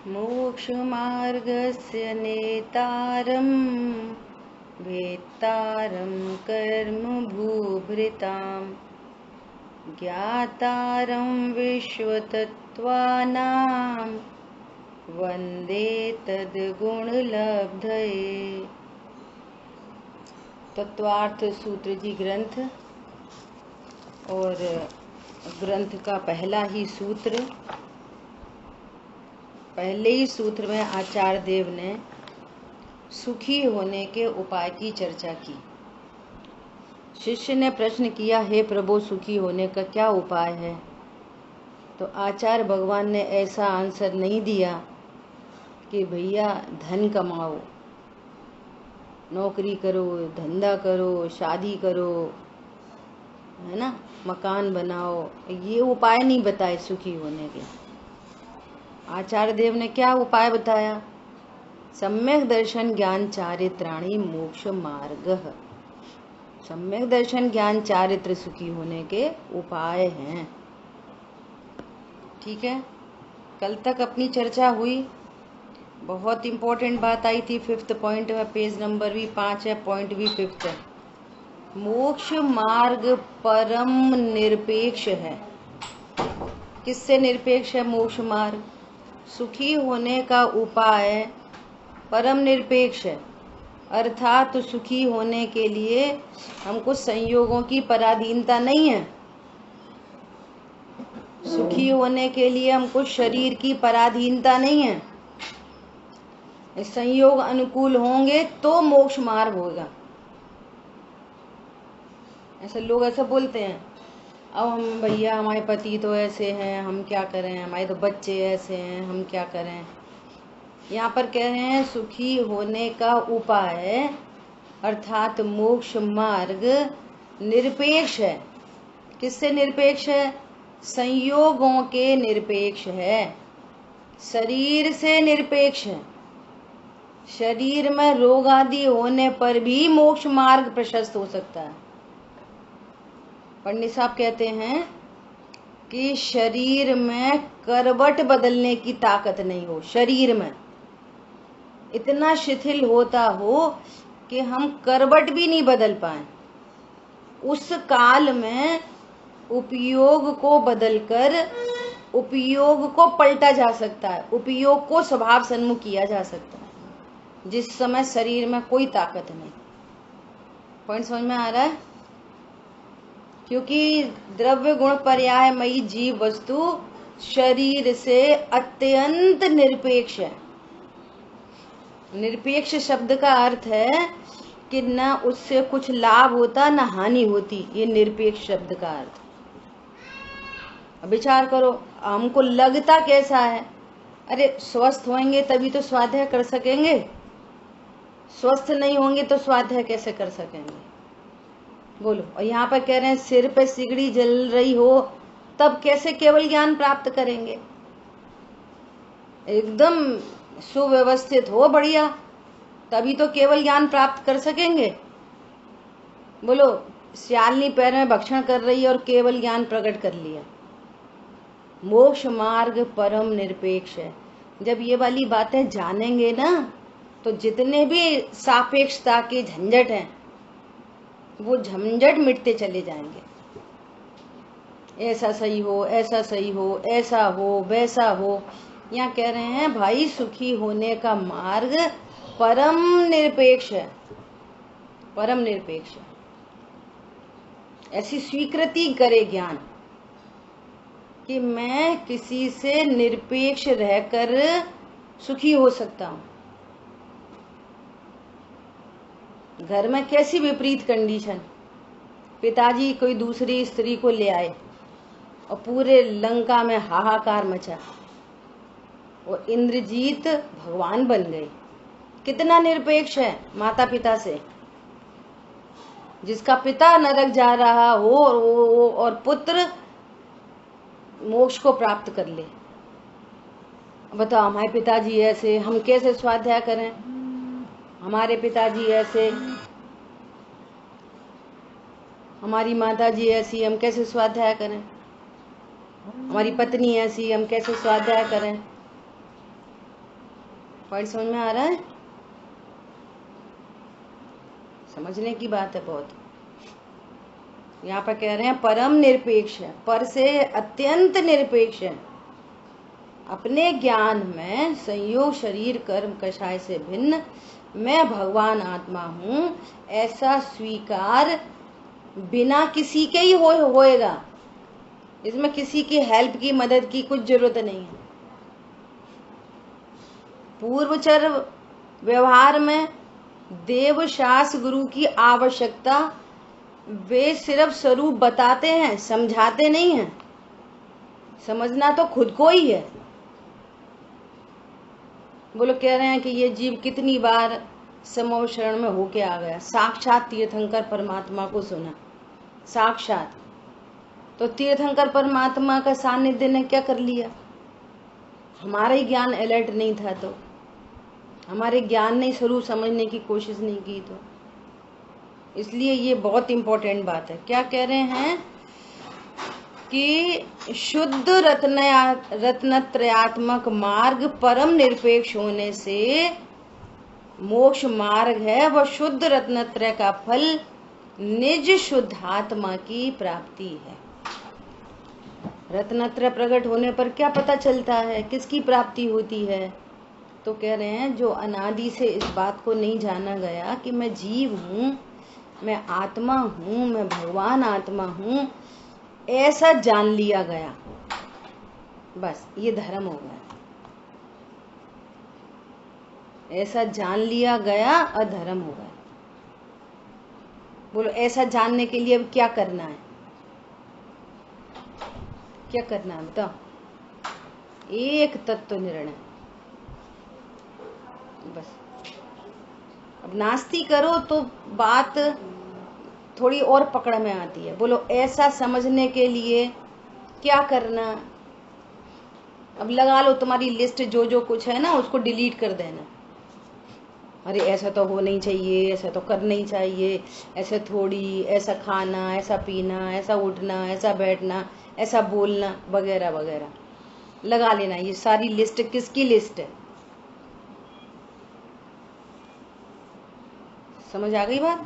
मोक्षमार्गस्य नेतारं वेत्तारं कर्मभूभृतां ज्ञातारं विश्वतत्त्वानां वन्दे तद्गुणलब्धये। तत्वार्थ सूत्र जी ग्रंथ और ग्रंथ का पहला ही सूत्र। पहले ही सूत्र में आचार्य देव ने सुखी होने के उपाय की चर्चा की। शिष्य ने प्रश्न किया, हे प्रभु, सुखी होने का क्या उपाय है? तो आचार्य भगवान ने ऐसा आंसर नहीं दिया कि भैया धन कमाओ, नौकरी करो, धंधा करो, शादी करो, है ना, मकान बनाओ। ये उपाय नहीं बताए सुखी होने के। आचार्य देव ने क्या उपाय बताया? सम्यक दर्शन ज्ञान चारित्राणि मोक्ष मार्गः। सम्यक दर्शन ज्ञान चारित्र सुखी होने के उपाय हैं। ठीक है, कल तक अपनी चर्चा हुई। बहुत इंपॉर्टेंट बात आई थी। 5th पॉइंट में, पेज नंबर भी 5 है, पॉइंट भी 5th है। मोक्ष मार्ग परम निरपेक्ष है। किससे निरपेक्ष है मोक्ष मार्ग? सुखी होने का उपाय परम निरपेक्ष है, अर्थात तो सुखी होने के लिए हमको संयोगों की पराधीनता नहीं है। सुखी होने के लिए हमको शरीर की पराधीनता नहीं है। संयोग अनुकूल होंगे तो मोक्ष मार्ग होगा। ऐसे लोग ऐसा बोलते हैं, अब हम भैया हमारे पति तो ऐसे हैं, हम क्या करें, हमारे तो बच्चे ऐसे हैं, हम क्या करें। यहाँ पर कह रहे हैं सुखी होने का उपाय अर्थात मोक्ष मार्ग निरपेक्ष है। किससे निरपेक्ष है? संयोगों के निरपेक्ष है, शरीर से निरपेक्ष है। शरीर में रोग आदि होने पर भी मोक्ष मार्ग प्रशस्त हो सकता है। पंडित साहब कहते हैं कि शरीर में करवट बदलने की ताकत नहीं हो, शरीर में इतना शिथिल होता हो कि हम करवट भी नहीं बदल पाए, उस काल में उपयोग को बदलकर उपयोग को पलटा जा सकता है, उपयोग को स्वभाव सन्मुख किया जा सकता है, जिस समय शरीर में कोई ताकत नहीं। पॉइंट समझ में आ रहा है? क्योंकि द्रव्य गुण पर्यायमयी जीव वस्तु शरीर से अत्यंत निरपेक्ष है। निरपेक्ष शब्द का अर्थ है कि न उससे कुछ लाभ होता न हानि होती। ये निरपेक्ष शब्द का अर्थ। विचार करो, हमको लगता कैसा है? अरे स्वस्थ होंगे तभी तो स्वाध्याय कर सकेंगे, स्वस्थ नहीं होंगे तो स्वाध्याय कैसे कर सकेंगे? बोलो। और यहाँ पर कह रहे हैं सिर पे सिगड़ी जल रही हो तब कैसे केवल ज्ञान प्राप्त करेंगे? एकदम सुव्यवस्थित हो, बढ़िया, तभी तो केवल ज्ञान प्राप्त कर सकेंगे। बोलो, श्यालनी पैर में भक्षण कर रही है और केवल ज्ञान प्रकट कर लिया। मोक्ष मार्ग परम निरपेक्ष है। जब ये वाली बातें जानेंगे ना तो जितने भी सापेक्षता के झंझट हैं वो झंझट मिटते चले जाएंगे। ऐसा सही हो, ऐसा सही हो, ऐसा हो, वैसा हो। यहाँ कह रहे हैं भाई सुखी होने का मार्ग परम निरपेक्ष है, परम निरपेक्ष है। ऐसी स्वीकृति करे ज्ञान कि मैं किसी से निरपेक्ष रहकर सुखी हो सकता हूँ। घर में कैसी विपरीत कंडीशन, पिताजी कोई दूसरी स्त्री को ले आए और पूरे लंका में हाहाकार मचा और इंद्रजीत भगवान बन गए। कितना निरपेक्ष है माता पिता से। जिसका पिता नरक जा रहा हो और पुत्र मोक्ष को प्राप्त कर ले। बताओ, हमारे पिताजी ऐसे, हम कैसे स्वाध्याय करें? हमारे पिताजी ऐसे, हमारी माताजी ऐसी, हम कैसे स्वाध्याय करें? हमारी पत्नी ऐसी, हम कैसे स्वाध्याय करें? पॉइंट समझ में आ रहा है? समझने की बात है बहुत। यहाँ पर कह रहे हैं परम निरपेक्ष है, पर से अत्यंत निरपेक्ष है, अपने ज्ञान में संयोग शरीर कर्म कषाय से भिन्न मैं भगवान आत्मा हूँ, ऐसा स्वीकार बिना किसी के ही होएगा। इसमें किसी की हेल्प की, मदद की कुछ जरूरत नहीं है। पूर्वचर व्यवहार में देव शास्त्र गुरु की आवश्यकता, वे सिर्फ स्वरूप बताते हैं, समझाते नहीं हैं। समझना तो खुद को ही है। बोलो कह रहे हैं कि ये जीव कितनी बार समूह शरण में होके आ गया, साक्षात तीर्थंकर परमात्मा को सुना, साक्षात। तो तीर्थंकर परमात्मा का सानिध्य ने क्या कर लिया? हमारा ही ज्ञान अलर्ट नहीं था, तो हमारे ज्ञान ने स्वरूप समझने की कोशिश नहीं की, तो इसलिए ये बहुत इंपॉर्टेंट बात है। क्या कह रहे हैं कि शुद्ध रत्नत्रयात्मक मार्ग परम निरपेक्ष होने से मोक्ष मार्ग है, वह शुद्ध रत्नत्रय का फल निज शुद्धात्मा की प्राप्ति है। रत्नत्रय प्रकट होने पर क्या पता चलता है, किसकी प्राप्ति होती है? तो कह रहे हैं जो अनादि से इस बात को नहीं जाना गया कि मैं जीव हूँ, मैं आत्मा हूँ, मैं भगवान आत्मा हूँ, ऐसा जान लिया गया, बस ये धर्म हो गया। ऐसा जान लिया गया अधर्म हो गया। बोलो ऐसा जानने के लिए अब क्या करना है? क्या करना है बताओ? एक तत्व निर्णय, बस। अब नास्ती करो तो बात थोड़ी और पकड़ में आती है। बोलो ऐसा समझने के लिए क्या करना? अब लगा लो तुम्हारी लिस्ट, जो जो कुछ है ना उसको डिलीट कर देना। अरे ऐसा तो हो नहीं चाहिए, ऐसा तो करना ही चाहिए, ऐसे थोड़ी, ऐसा खाना, ऐसा पीना, ऐसा उठना, ऐसा बैठना, ऐसा बोलना, वगैरह वगैरह लगा लेना। ये सारी लिस्ट किसकी लिस्ट है? समझ आ गई बात?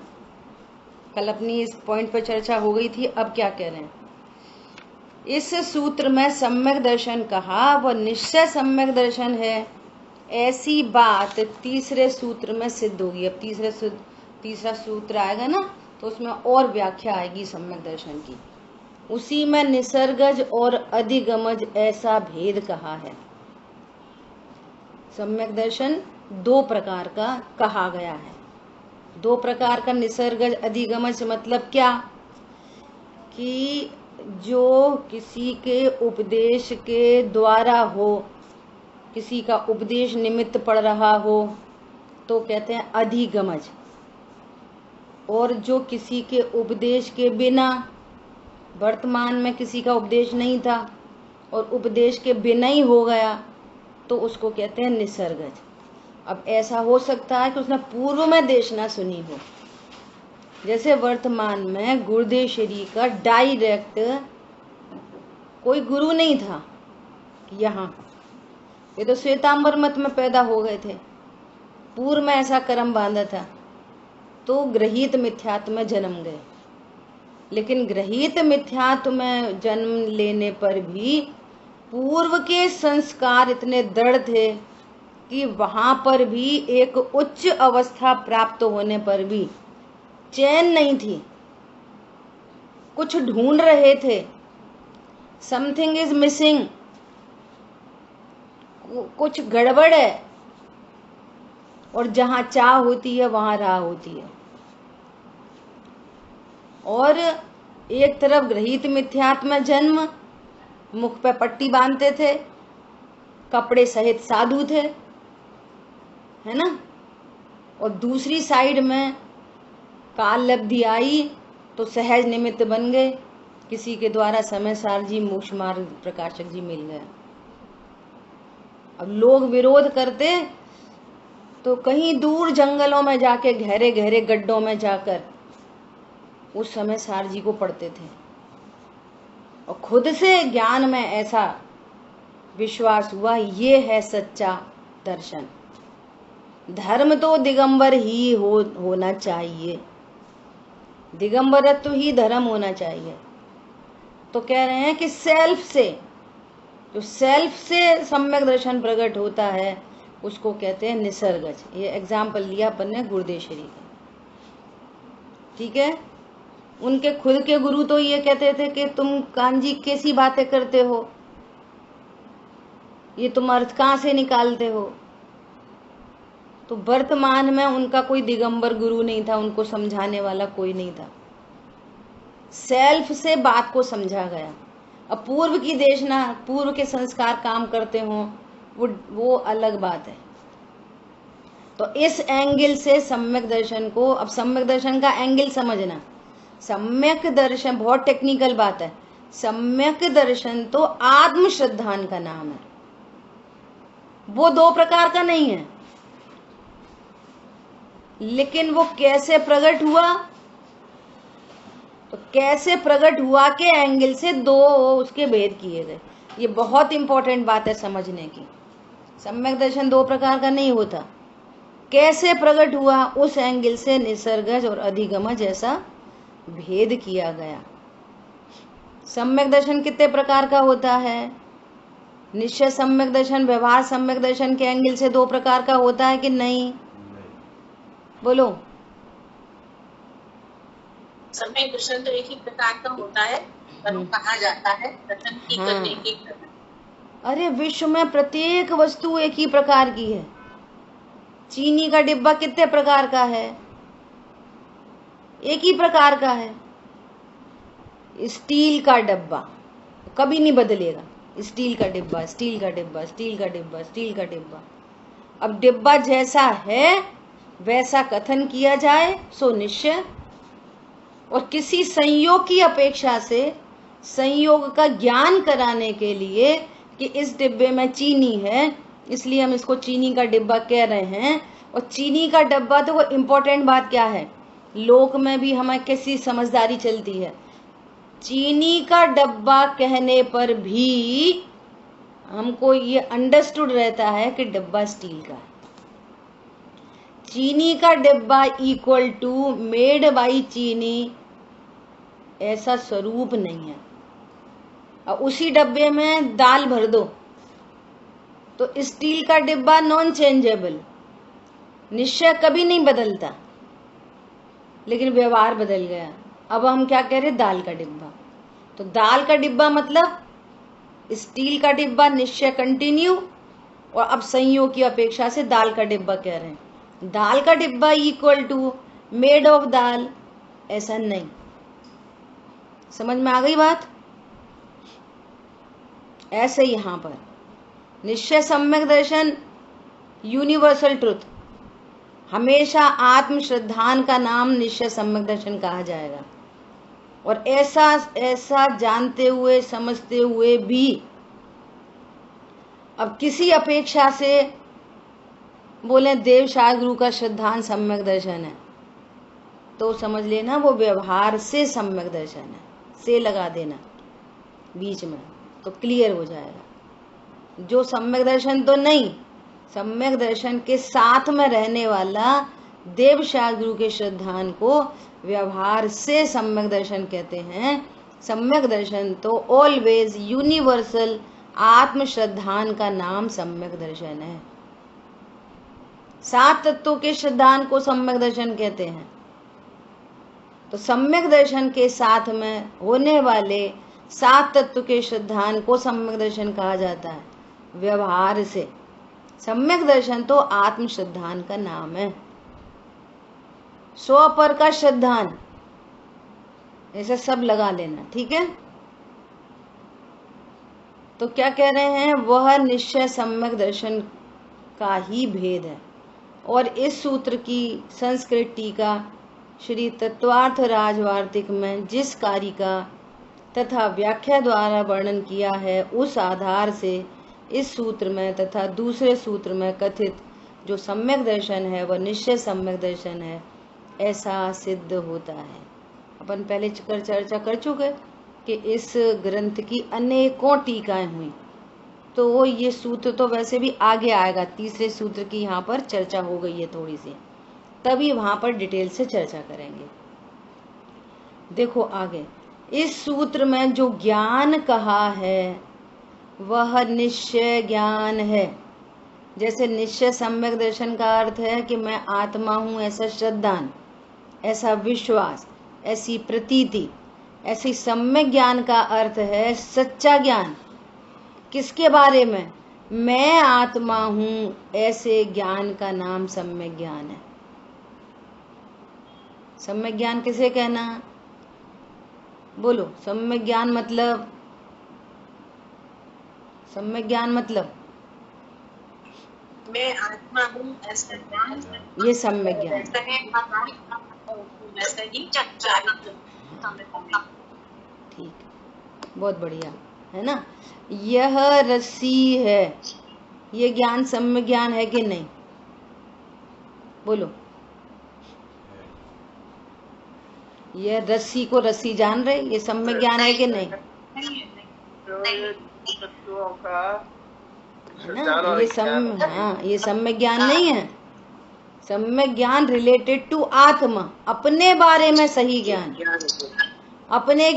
कल अपनी इस पॉइंट पर चर्चा हो गई थी। अब क्या कह रहे हैं? इस सूत्र में सम्यक दर्शन कहा, वह निश्चय सम्यक दर्शन है, ऐसी बात तीसरे सूत्र में सिद्ध होगी। अब तीसरा सूत्र आएगा ना, तो उसमें और व्याख्या आएगी सम्यक दर्शन की। उसी में निसर्गज और अधिगमज ऐसा भेद कहा है। सम्यक दर्शन दो प्रकार का कहा गया है। दो प्रकार का निसर्गज अधिगमज मतलब क्या? कि जो किसी के उपदेश के द्वारा हो, किसी का उपदेश निमित्त पड़ रहा हो तो कहते हैं अधिगमज, और जो किसी के उपदेश के बिना, वर्तमान में किसी का उपदेश नहीं था और उपदेश के बिना ही हो गया, तो उसको कहते हैं निसर्गज। अब ऐसा हो सकता है कि उसने पूर्व में देशना सुनी हो, जैसे वर्तमान में गुरुदेव श्री का डायरेक्ट कोई गुरु नहीं था यहाँ, ये तो श्वेतांबर मत में पैदा हो गए थे, पूर्व में ऐसा कर्म बांधा था, तो ग्रहित मिथ्यात्व में जन्म गए। लेकिन ग्रहित मिथ्यात्व में जन्म लेने पर भी पूर्व के संस्कार इतने दृढ़ थे कि वहां पर भी एक उच्च अवस्था प्राप्त होने पर भी चैन नहीं थी, कुछ ढूंढ रहे थे, समथिंग इज मिसिंग, कुछ गड़बड़ है। और जहां चाह होती है वहां राह होती है। और एक तरफ ग्रहित मिथ्यात्व में जन्म, मुख पे पट्टी बांधते थे, कपड़े सहित साधु थे, है ना, और दूसरी साइड में काल लब्धि आई तो सहज निमित्त बन गए, किसी के द्वारा समय सार जी मोक्ष मार्ग प्रकाशक जी मिल गया। अब लोग विरोध करते तो कहीं दूर जंगलों में जाके गहरे गहरे गड्ढों में जाकर उस समय सार जी को पढ़ते थे, और खुद से ज्ञान में ऐसा विश्वास हुआ, ये है सच्चा दर्शन, धर्म तो दिगंबर ही होना चाहिए, दिगंबरत्व ही धर्म होना चाहिए। तो कह रहे हैं कि सेल्फ से, जो सेल्फ से सम्यक दर्शन प्रकट होता है उसको कहते हैं निसर्गज। ये एग्जाम्पल लिया अपन ने गुरुदेवश्री का, ठीक है। उनके खुद के गुरु तो ये कहते थे कि तुम कांजी कैसी बातें करते हो, ये तुम अर्थ कहाँ से निकालते हो। तो वर्तमान में उनका कोई दिगंबर गुरु नहीं था, उनको समझाने वाला कोई नहीं था, सेल्फ से बात को समझा गया। अब पूर्व की देशना, पूर्व के संस्कार काम करते हों वो अलग बात है। तो इस एंगल से सम्यक दर्शन को, अब सम्यक दर्शन का एंगल समझना, सम्यक दर्शन बहुत टेक्निकल बात है। सम्यक दर्शन तो आत्म श्रद्धान का नाम है, वो दो प्रकार का नहीं है। लेकिन वो कैसे प्रकट हुआ, तो कैसे प्रकट हुआ के एंगल से दो उसके भेद किए गए। ये बहुत इंपॉर्टेंट बात है समझने की। सम्यक दर्शन दो प्रकार का नहीं होता, कैसे प्रकट हुआ उस एंगल से निसर्गज और अधिगमज ऐसा भेद किया गया। सम्यक दर्शन कितने प्रकार का होता है? निश्चय सम्यक दर्शन, व्यवहार सम्यक दर्शन के एंगल से दो प्रकार का होता है कि नहीं? बोलो। सम्यक दर्शन तो एक ही प्रकार का होता है, पर कहा जाता है दर्शन की करने की। अरे विश्व में प्रत्येक वस्तु एक ही प्रकार की है। चीनी का डिब्बा कितने प्रकार का है? एक ही प्रकार का है। स्टील का डिब्बा कभी नहीं बदलेगा, स्टील का डिब्बा, स्टील का डिब्बा, स्टील का डिब्बा, स्टील का डिब्बा। अब डिब्बा जैसा है वैसा कथन किया जाए सो निश्चय, और किसी संयोग की अपेक्षा से संयोग का ज्ञान कराने के लिए कि इस डिब्बे में चीनी है इसलिए हम इसको चीनी का डिब्बा कह रहे हैं। और चीनी का डिब्बा, तो वो इम्पोर्टेंट बात क्या है, लोक में भी हमें कैसी समझदारी चलती है। चीनी का डिब्बा कहने पर भी हमको ये अंडरस्टूड रहता है कि डिब्बा स्टील का है। चीनी का डिब्बा इक्वल टू मेड बाई चीनी, ऐसा स्वरूप नहीं है। और उसी डब्बे में दाल भर दो तो स्टील का डिब्बा नॉन चेंजेबल, निश्चय कभी नहीं बदलता, लेकिन व्यवहार बदल गया। अब हम क्या कह रहे, दाल का डिब्बा। तो दाल का डिब्बा मतलब स्टील का डिब्बा निश्चय कंटिन्यू, और अब संयोग की अपेक्षा से दाल का डिब्बा कह रहे हैं। दाल का डिब्बा इक्वल टू मेड ऑफ दाल, ऐसा नहीं। समझ में आ गई बात? ऐसे यहां पर निश्चय सम्यक दर्शन यूनिवर्सल ट्रुथ, हमेशा आत्म श्रद्धान का नाम निश्चय सम्यक दर्शन कहा जाएगा। और ऐसा जानते हुए समझते हुए भी अब किसी अपेक्षा से बोले देव शाह गुरु का श्रद्धान सम्यक दर्शन है, तो समझ लेना वो व्यवहार से सम्यक दर्शन है, से लगा देना बीच में तो क्लियर हो जाएगा। जो सम्यक दर्शन तो नहीं, सम्यक दर्शन के साथ में रहने वाला देव शाह गुरु के श्रद्धान को व्यवहार से सम्यक दर्शन कहते हैं। सम्यक दर्शन तो ऑलवेज यूनिवर्सल आत्म श्रद्धान का नाम सम्यक दर्शन है। सात तत्वों के श्रद्धान को सम्यक दर्शन कहते हैं। तो सम्यक दर्शन के साथ में होने वाले सात तत्व के श्रद्धान को सम्यक दर्शन कहा जाता है व्यवहार से। सम्यक दर्शन तो आत्म श्रद्धान का नाम है। स्व पर का श्रद्धान, ऐसा सब लगा लेना, ठीक है। तो क्या कह रहे हैं, वह निश्चय सम्यक दर्शन का ही भेद है। और इस सूत्र की संस्कृत टीका श्री तत्वार्थ राजवार्तिक में जिस कार्य का तथा व्याख्या द्वारा वर्णन किया है, उस आधार से इस सूत्र में तथा दूसरे सूत्र में कथित जो सम्यक दर्शन है वह निश्चय सम्यक दर्शन है, ऐसा सिद्ध होता है। अपन पहले चर्चा कर चुके कि इस ग्रंथ की अनेकों टीकाएं हुई, तो ये सूत्र तो वैसे भी आगे आएगा, तीसरे सूत्र की यहाँ पर चर्चा हो गई है थोड़ी सी, तभी वहां पर डिटेल से चर्चा करेंगे। देखो आगे, इस सूत्र में जो ज्ञान कहा है वह निश्चय ज्ञान है। जैसे निश्चय सम्यक दर्शन का अर्थ है कि मैं आत्मा हूं, ऐसा श्रद्धान, ऐसा विश्वास, ऐसी प्रतीति। ऐसी सम्यक ज्ञान का अर्थ है सच्चा ज्ञान। किसके बारे में? मैं आत्मा हूं, ऐसे ज्ञान का नाम सम्यक ज्ञान है। सम्यक ज्ञान किसे कहना? बोलो, सम्यक ज्ञान मतलब? सम्यक ज्ञान मतलब मैं आत्मा हूँ ऐसा ज्ञान, ये सम्यक ज्ञान। ठीक, बहुत बढ़िया है ना। यह रस्सी है, ये ज्ञान सम्यक ज्ञान है कि नहीं? बोलो, यह रस्सी को रस्सी जान रहे, ये सम्यक ज्ञान है कि नहीं? ना, ये सम्यक ज्ञान नहीं है। सम्यक ज्ञान रिलेटेड टू आत्मा, अपने बारे में सही ज्ञान। अपने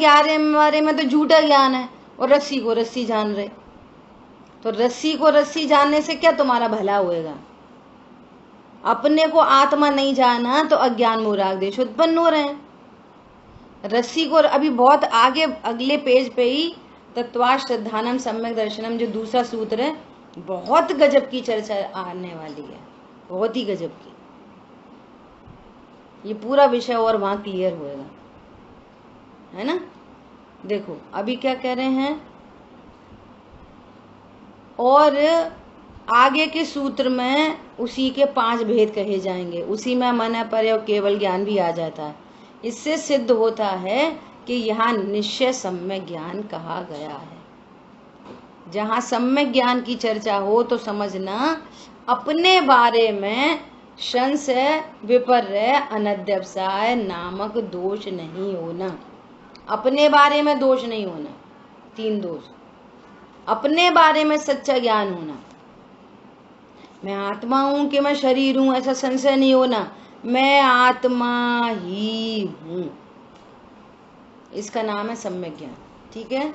बारे में तो झूठा ज्ञान है, और रस्सी को रस्सी जान रहे। तो रस्सी को रस्सी जानने से क्या तुम्हारा भला होएगा? अपने को आत्मा नहीं जाना तो अज्ञान मोराग देश उत्पन्न हो रहे हैं। रस्सी को अभी बहुत आगे अगले पेज पे ही तत्वार्थ श्रद्धानम सम्यक दर्शनम, जो दूसरा सूत्र है, बहुत गजब की चर्चा आने वाली है, बहुत ही गजब की। ये पूरा विषय और वहां क्लियर होएगा, है ना। देखो अभी क्या कह रहे हैं, और आगे के सूत्र में उसी के 5 भेद कहे जाएंगे। उसी में मन पर केवल ज्ञान भी आ जाता है। इससे सिद्ध होता है कि यहाँ निश्चय सम्यक ज्ञान कहा गया है। जहाँ सम्यक ज्ञान की चर्चा हो तो समझना अपने बारे में संशय, विपर्य, अनध्यवसाय नामक दोष नहीं होना। अपने बारे में दोष नहीं होना, 3 दोष। अपने बारे में सच्चा ज्ञान होना, मैं आत्मा हूं कि मैं शरीर हूं, ऐसा संशय नहीं होना, मैं आत्मा ही हूं, इसका नाम है सम्यक ज्ञान। ठीक है।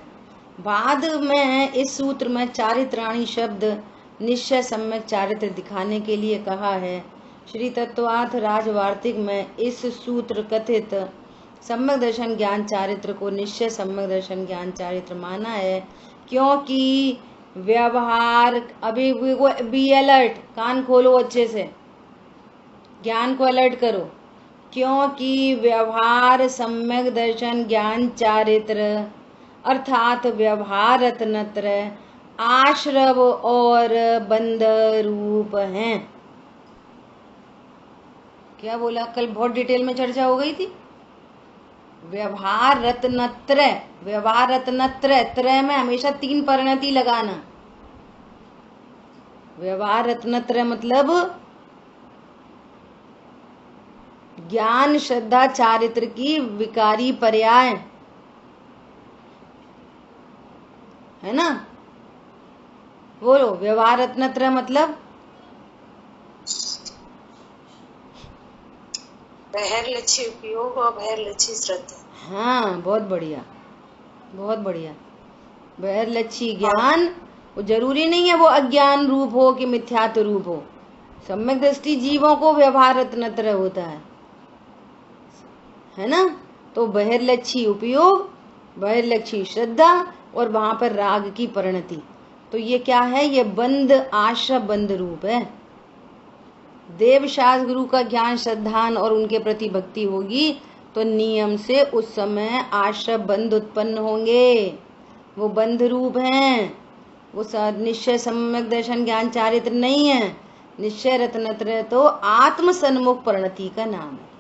बाद में इस सूत्र में चारित्राणी शब्द निश्चय सम्यक चारित्र दिखाने के लिए कहा है। श्री तत्वार्थ राजवार्तिक में इस सूत्र कथित सम्यक दर्शन ज्ञान चारित्र को निश्चय सम्यक दर्शन ज्ञान चारित्र माना है, क्योंकि व्यवहार, अभी बी अलर्ट, कान खोलो अच्छे से, ज्ञान को अलर्ट करो, क्योंकि व्यवहार सम्यक दर्शन ज्ञान चारित्र अर्थात व्यवहार रत्नत्र आश्रव और बंध रूप हैं। क्या बोला? कल बहुत डिटेल में चर्चा हो गई थी। व्यवहार रत्नत्र, व्यवहार रत्नत्र, त्रय में हमेशा 3 परिणति लगाना। व्यवहार रत्नत्र मतलब ज्ञान श्रद्धा चारित्र की विकारी पर्याय, है ना। बोलो, व्यवहार रत्नत्र मतलब बहिर्लक्ष्य उपयोग और बहिर्लक्ष्य श्रद्धा। हाँ, बहुत बढ़िया, बहुत बढ़िया। बहिर्लक्ष्य ज्ञान, वो जरूरी नहीं है वो अज्ञान रूप हो कि मिथ्यात्व रूप हो। सम्यक दृष्टि जीवों को व्यवहार रत्नत्र होता है ना। तो बहिर्लक्ष्य उपयोग, बहिर्लक्ष्य श्रद्धा, और वहां पर राग की परिणति। तो ये क्या है? ये बंध, आश्रय बंध रूप है। देव शास्त्र गुरु का ज्ञान श्रद्धान और उनके प्रति भक्ति होगी तो नियम से उस समय आश्रय बंध उत्पन्न होंगे, वो बंध रूप हैं। वो निश्चय सम्यक दर्शन ज्ञान चारित्र नहीं है। निश्चय रत्नत्र तो आत्म सन्मुख परिणति का नाम है।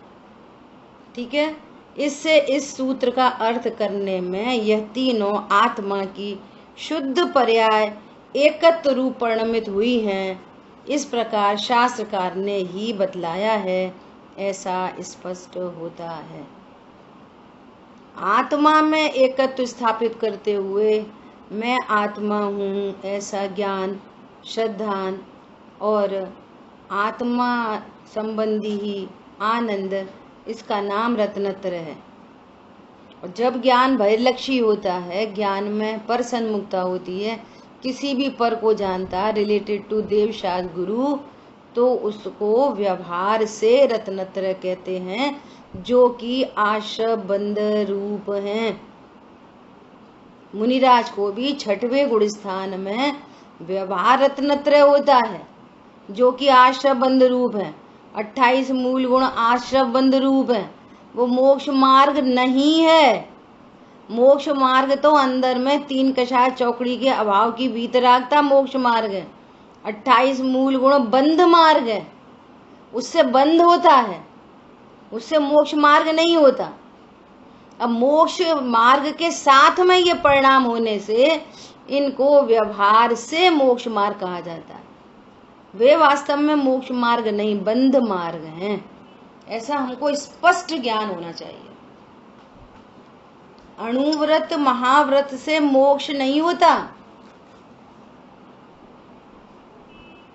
ठीक है। इससे इस सूत्र का अर्थ करने में यह तीनों आत्मा की शुद्ध पर्याय एकत्व रूप परिणमित हुई हैं, इस प्रकार शास्त्रकार ने ही बतलाया है, ऐसा स्पष्ट होता है। आत्मा में एकत्व स्थापित करते हुए मैं आत्मा हूँ ऐसा ज्ञान, श्रद्धान और आत्मा संबंधी ही आनंद, इसका नाम रत्नत्र है। और जब ज्ञान बहिर्लक्षी होता है, ज्ञान में पर सन्मुखता होती है, किसी भी पर को जानता रिलेटेड टू देव शास्त्र गुरु, तो उसको व्यवहार से रत्नत्र कहते हैं, जो कि आश्रय बंध रूप हैं। मुनिराज को भी छठवें गुण स्थान में व्यवहार रत्नत्र होता है, जो कि आश्रय बंध रूप है। 28 मूल गुण आश्रय बंध रूप है, वो मोक्ष मार्ग नहीं है। मोक्ष मार्ग तो अंदर में 3 कषाय चौकड़ी के अभाव की वीतरागता मोक्ष मार्ग है। 28 मूल गुण बंध मार्ग है, उससे बंध होता है, उससे मोक्ष मार्ग नहीं होता। अब मोक्ष मार्ग के साथ में ये परिणाम होने से इनको व्यवहार से मोक्ष मार्ग कहा जाता है। वे वास्तव में मोक्ष मार्ग नहीं, बंध मार्ग हैं। ऐसा हमको स्पष्ट ज्ञान होना चाहिए। अणुव्रत महाव्रत से मोक्ष नहीं होता।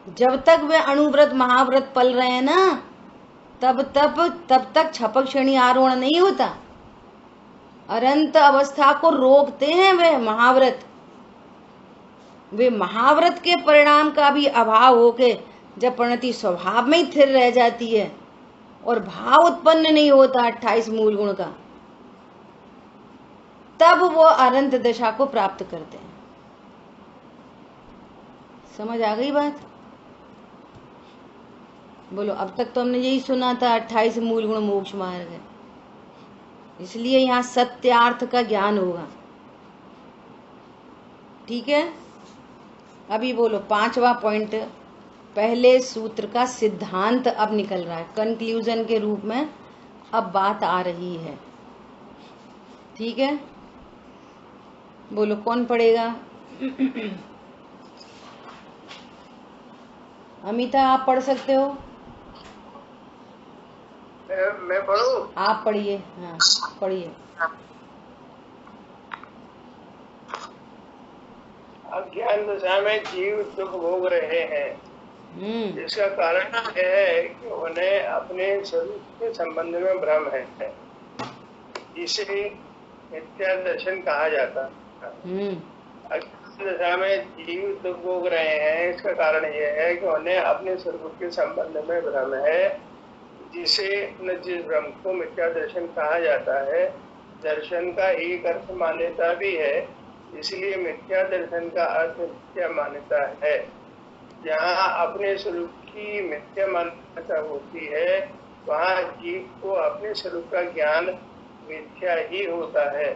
जब तक वे अणुव्रत महाव्रत पल रहे हैं ना, तब तक छपक श्रेणी आरोहण नहीं होता। अनंत अवस्था को रोकते हैं वे महाव्रत। वे महाव्रत के परिणाम का भी अभाव होके जब परिणति स्वभाव में ही स्थिर रह जाती है और भाव उत्पन्न नहीं होता 28 मूल गुण का, तब वो अनंत दशा को प्राप्त करते हैं। समझ आ गई बात? बोलो। अब तक तो हमने यही सुना था 28 मूल गुण मोक्ष मार्ग है, इसलिए यहाँ सत्यार्थ का ज्ञान होगा। ठीक है, अभी बोलो 5वां पॉइंट, पहले सूत्र का सिद्धांत अब निकल रहा है, कंक्लूजन के रूप में अब बात आ रही है। ठीक है, बोलो कौन पढ़ेगा? अमिता आप पढ़ सकते हो? मैं पढ़ूं? आप पढ़िए। हाँ पढ़िए। अज्ञान दशा में जीव दुख भोग रहे हैं। इसका कारण यह है कि उन्हें अपने स्वरूप के संबंध में भ्रम है, जिसे मिथ्या दर्शन कहा जाता है। अज्ञान दशा में जीव दुख भोग रहे हैं, इसका कारण यह है कि उन्हें अपने स्वरूप के संबंध में भ्रम है, जिसे जिस भ्रम को मिथ्या दर्शन कहा जाता है। दर्शन का एक अर्थ मान्यता भी है, इसलिए मिथ्या दर्शन का अर्थ मिथ्या मान्यता है। जहाँ अपने स्वरूप की मिथ्या मान्यता होती है, वहाँ जीव को अपने स्वरूप का ज्ञान मिथ्या ही होता है।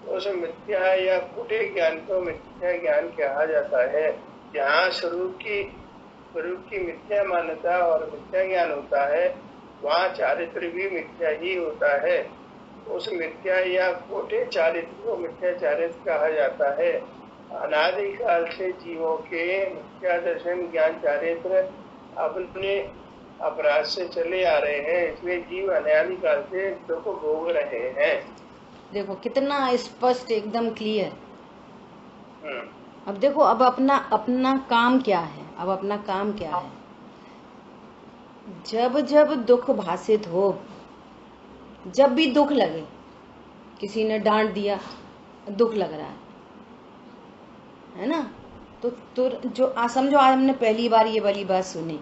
उस मिथ्या या खोटे ज्ञान को मिथ्या ज्ञान कहा जाता है। जहाँ स्वरूप की मिथ्या मान्यता और मिथ्या ज्ञान होता है, वहाँ चारित्र भी मिथ्या ही होता है। उस मिथ्या या खोटे चारित्र को मिथ्या चारित्र कहा जाता है। अनादिकाल से जीवों के मिथ्या दर्शन ज्ञान चारित्र अपने अपराध से चले आ रहे हैं, इसलिए जीव अनादिकाल से दुख भोग रहे हैं। देखो कितना स्पष्ट, एकदम क्लियर। अब देखो, अब अपना काम क्या है? अब अपना काम क्या है? जब जब दुख भाषित हो, जब भी दुख लगे, किसी ने डांट दिया, दुख लग रहा है ना, तो जो समझो आज हमने पहली बार ये वाली बात सुनी,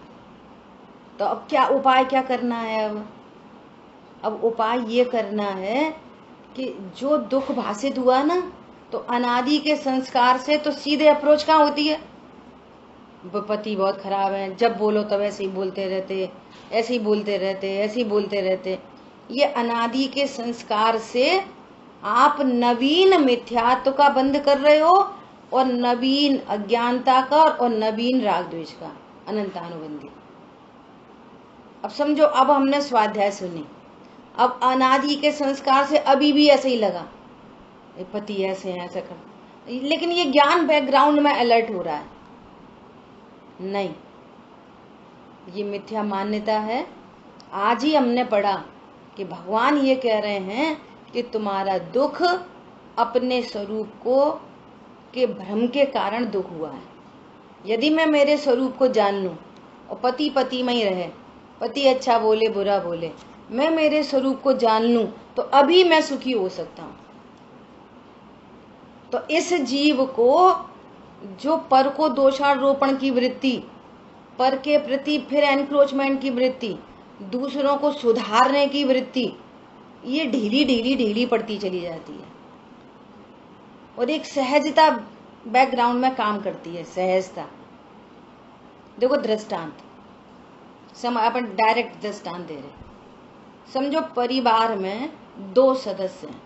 तो अब क्या उपाय क्या करना है? अब उपाय ये करना है कि जो दुख भाषित हुआ ना, तो अनादि के संस्कार से तो सीधे अप्रोच कहाँ होती है? पति बहुत खराब है, जब बोलो तब ऐसे ही बोलते रहते, ऐसे ही बोलते रहते, ऐसे ही बोलते रहते। ये अनादि के संस्कार से आप नवीन मिथ्यात्व का बंध कर रहे हो, और नवीन अज्ञानता का और नवीन राग द्वेष का अनंतानुबंधी। अब समझो, अब हमने स्वाध्याय सुनी, अब अनादि के संस्कार से अभी भी ऐसे ही लगा, पति ऐसे हैं, ऐसा कर, लेकिन ये ज्ञान बैकग्राउंड में अलर्ट हो रहा है, नहीं, ये मिथ्या मान्यता है। आज ही हमने पढ़ा कि भगवान ये कह रहे हैं कि तुम्हारा दुख अपने स्वरूप को के भ्रम के कारण दुख हुआ है। यदि मैं मेरे स्वरूप को जान लूं और पति पति में ही रहे, पति अच्छा बोले बुरा बोले, मैं मेरे स्वरूप को जान लूं तो अभी मैं सुखी हो सकता हूं। तो इस जीव को जो पर को दोषारोपण की वृत्ति, पर के प्रति फिर एनक्रोचमेंट की वृत्ति, दूसरों को सुधारने की वृत्ति, ये ढीली ढीली ढीली पड़ती चली जाती है और एक सहजता बैकग्राउंड में काम करती है। सहजता देखो, दृष्टांत अपन डायरेक्ट दृष्टांत दे रहे। समझो परिवार में 2 सदस्य हैं,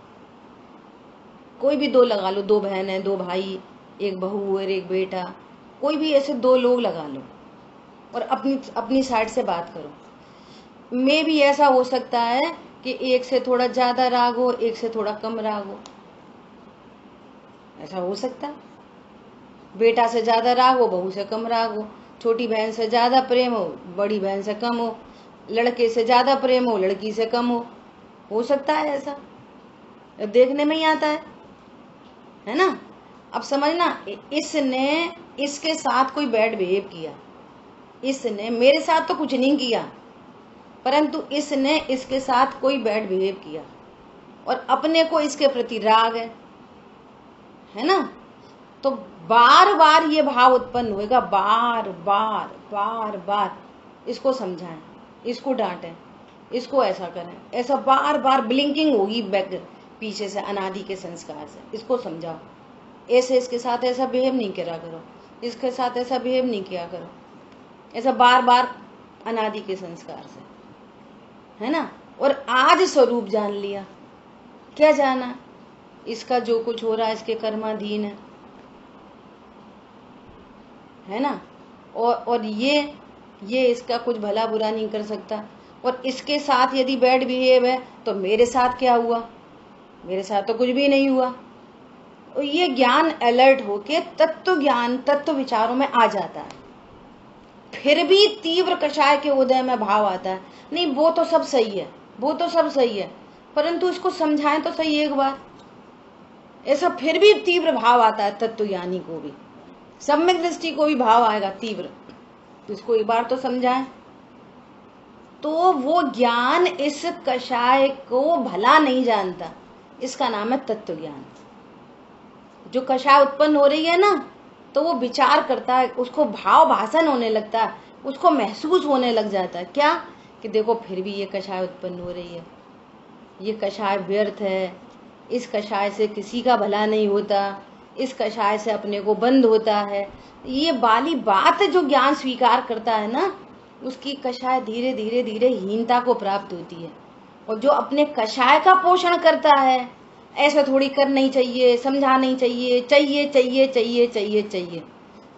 कोई भी 2 लगा लो, 2 बहन है, 2 भाई, एक बहू और एक बेटा, कोई भी ऐसे 2 लोग लगा लो और अपनी साइड से बात करो। में भी ऐसा हो सकता है कि एक से थोड़ा ज्यादा राग हो, एक से थोड़ा कम राग हो, ऐसा हो सकता है। बेटा से ज्यादा राग हो, बहू से कम राग हो, छोटी बहन से ज्यादा प्रेम हो, बड़ी बहन से कम हो, लड़के से ज्यादा प्रेम हो, लड़की से कम हो सकता है ऐसा। देखने में ही आता है ना। अब समझना, इसने इसके साथ कोई बैड बिहेव किया, इसने मेरे साथ तो कुछ नहीं किया, परंतु इसने इसके साथ कोई बैड बिहेव किया और अपने को इसके प्रति राग है ना। तो बार बार ये भाव उत्पन्न होएगा, बार बार बार बार। इसको समझाएं, इसको डांटें, इसको ऐसा करें, ऐसा बार बार ब्लिंकिंग होगी बैक पीछे से, अनादि के संस्कार से। इसको समझाओ, ऐसे इसके साथ ऐसा बिहेव नहीं करा करो, इसके साथ ऐसा बिहेव नहीं किया करो, ऐसा बार बार अनादि के संस्कार से, है ना। और आज स्वरूप जान लिया, क्या जाना, इसका जो कुछ हो रहा है इसके कर्माधीन है ना। और ये इसका कुछ भला बुरा नहीं कर सकता। और इसके साथ यदि बैड बिहेव है तो मेरे साथ क्या हुआ, मेरे साथ तो कुछ भी नहीं हुआ। और ये ज्ञान अलर्ट होके तत्व ज्ञान, तत्व विचारों में आ जाता है। फिर भी तीव्र कषाय के उदय में भाव आता है, नहीं वो तो सब सही है, वो तो सब सही है, परंतु इसको समझाएं तो सही एक बार। ऐसा फिर भी तीव्र भाव आता है, तत्व ज्ञानी को भी, सम्यक दृष्टि को भी भाव आएगा तीव्र, इसको एक बार तो समझाएं। तो वो ज्ञान इस कषाय को भला नहीं जानता, इसका नाम है तत्व ज्ञान। जो कषाय उत्पन्न हो रही है ना, तो वो विचार करता है, उसको भाव भाषण होने लगता है, उसको महसूस होने लग जाता है। क्या कि देखो फिर भी ये कषाय उत्पन्न हो रही है, ये कषाय व्यर्थ है, इस कषाय से किसी का भला नहीं होता, इस कषाय से अपने को बंद होता है। ये वाली बात जो ज्ञान स्वीकार करता है ना, उसकी कषाय धीरे धीरे धीरे हीनता को प्राप्त होती है। और जो अपने कषाय का पोषण करता है, ऐसा थोड़ी कर नहीं चाहिए, समझा नहीं चाहिए, चाहिए चाहिए चाहिए चाहिए चाहिए,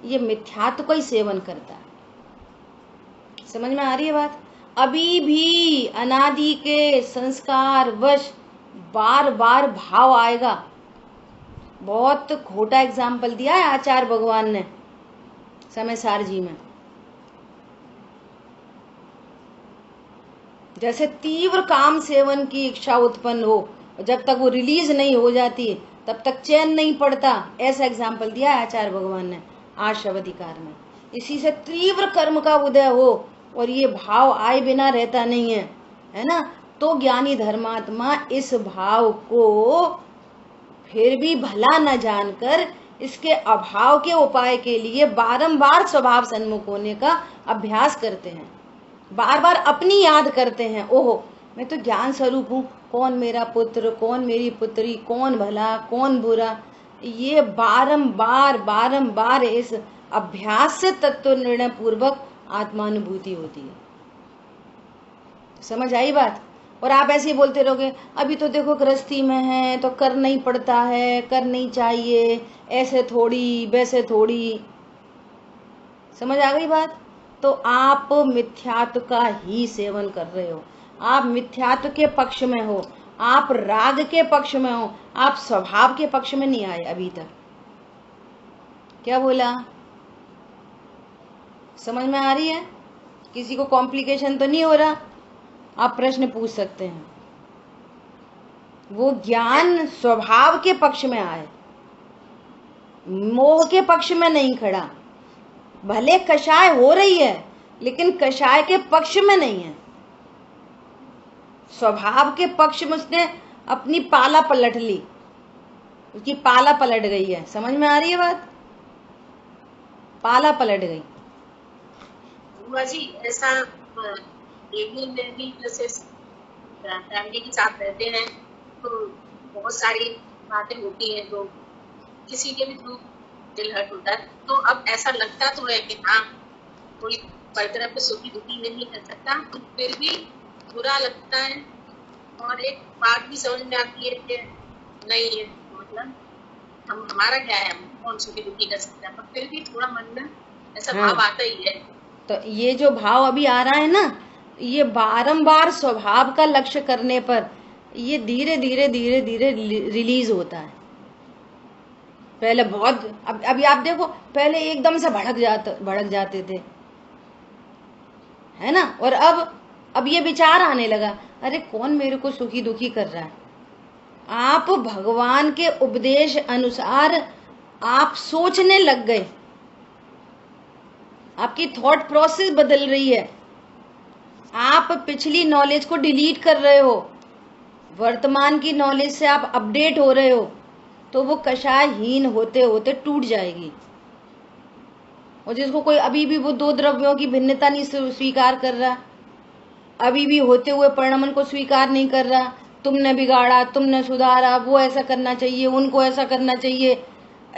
ये मिथ्यात्व का ही सेवन करता है। समझ में आ रही है बात। अभी भी अनादि के संस्कार वश बार बार भाव आएगा। बहुत खोटा एग्जाम्पल दिया है आचार्य भगवान ने समय सार जी में। जैसे तीव्र काम सेवन की इच्छा उत्पन्न हो, जब तक वो रिलीज नहीं हो जाती तब तक चैन नहीं पड़ता, ऐसा एग्जाम्पल दिया है आचार्य भगवान ने आशवधिकार में। इसी से तीव्र कर्म का उदय हो और ये भाव आए बिना रहता नहीं है ना, तो ज्ञानी धर्मात्मा इस भाव को फिर भी भला न जानकर इसके अभाव के उपाय के लिए बारंबार स्वभाव सन्मुख होने का अभ्यास करते हैं, बार बार अपनी याद करते हैं। ओहो मैं तो ज्ञान स्वरूप हूँ, कौन मेरा पुत्र, कौन मेरी पुत्री, कौन भला कौन बुरा, ये बारंबार बारंबार इस अभ्यास से तत्व निर्णय पूर्वक आत्मानुभूति होती है। समझ आई बात। और आप ऐसे ही बोलते रहोगे, अभी तो देखो गृहस्थी में है तो करना ही पड़ता है, करनी चाहिए, ऐसे थोड़ी वैसे थोड़ी। समझ आ गई बात। तो आप मिथ्यात्व का ही सेवन कर रहे हो, आप मिथ्यात्व के पक्ष में हो, आप राग के पक्ष में हो, आप स्वभाव के पक्ष में नहीं आए अभी तक। क्या बोला, समझ में आ रही है? किसी को कॉम्प्लिकेशन तो नहीं हो रहा? आप प्रश्न पूछ सकते हैं। वो ज्ञान स्वभाव के पक्ष में आए, मोह के पक्ष में नहीं खड़ा। भले कषाय हो रही है लेकिन कषाय के पक्ष में नहीं है, स्वभाव के पक्ष में उसने अपनी पाला पलट ली, उसकी पाला पलट गई है। समझ में आ रही है बात? पाला पलट गई। बुआ जी ऐसा डेली में भी जैसे फैमिली के साथ रहते हैं तो बहुत सारी बातें होती हैं, तो किसी के भी थ्रू दिल हर्ट होता है। तो अब ऐसा लगता तो है कि हाँ कोई पर तरफ पे सुखी दुखी नहीं कर सकता, तो फिर भी बुरा लगता है। और एक बात भी समझ में आती है कि नहीं है मतलब हमारा क्या है, हम कौन सुखी दुखी कर सकता है, पर फिर भी थोड़ा मन में ऐसा भाव आता ही है। तो ये जो भाव अभी आ रहा है ना, ये बारंबार स्वभाव का लक्ष्य करने पर ये धीरे धीरे धीरे धीरे रिलीज होता है। पहले बहुत, अभी आप देखो, पहले एकदम से भड़क जाते थे, है ना। और अब ये विचार आने लगा, अरे कौन मेरे को सुखी दुखी कर रहा है। आप भगवान के उपदेश अनुसार आप सोचने लग गए, आपकी थॉट प्रोसेस बदल रही है, आप पिछली नॉलेज को डिलीट कर रहे हो, वर्तमान की नॉलेज से आप अपडेट हो रहे हो, तो वो कषायहीन होते होते टूट जाएगी। और जिसको कोई अभी भी वो दो द्रव्यों की भिन्नता नहीं स्वीकार कर रहा, अभी भी होते हुए परिणाम को स्वीकार नहीं कर रहा, तुमने बिगाड़ा, तुमने सुधारा, वो ऐसा करना चाहिए, उनको ऐसा करना चाहिए,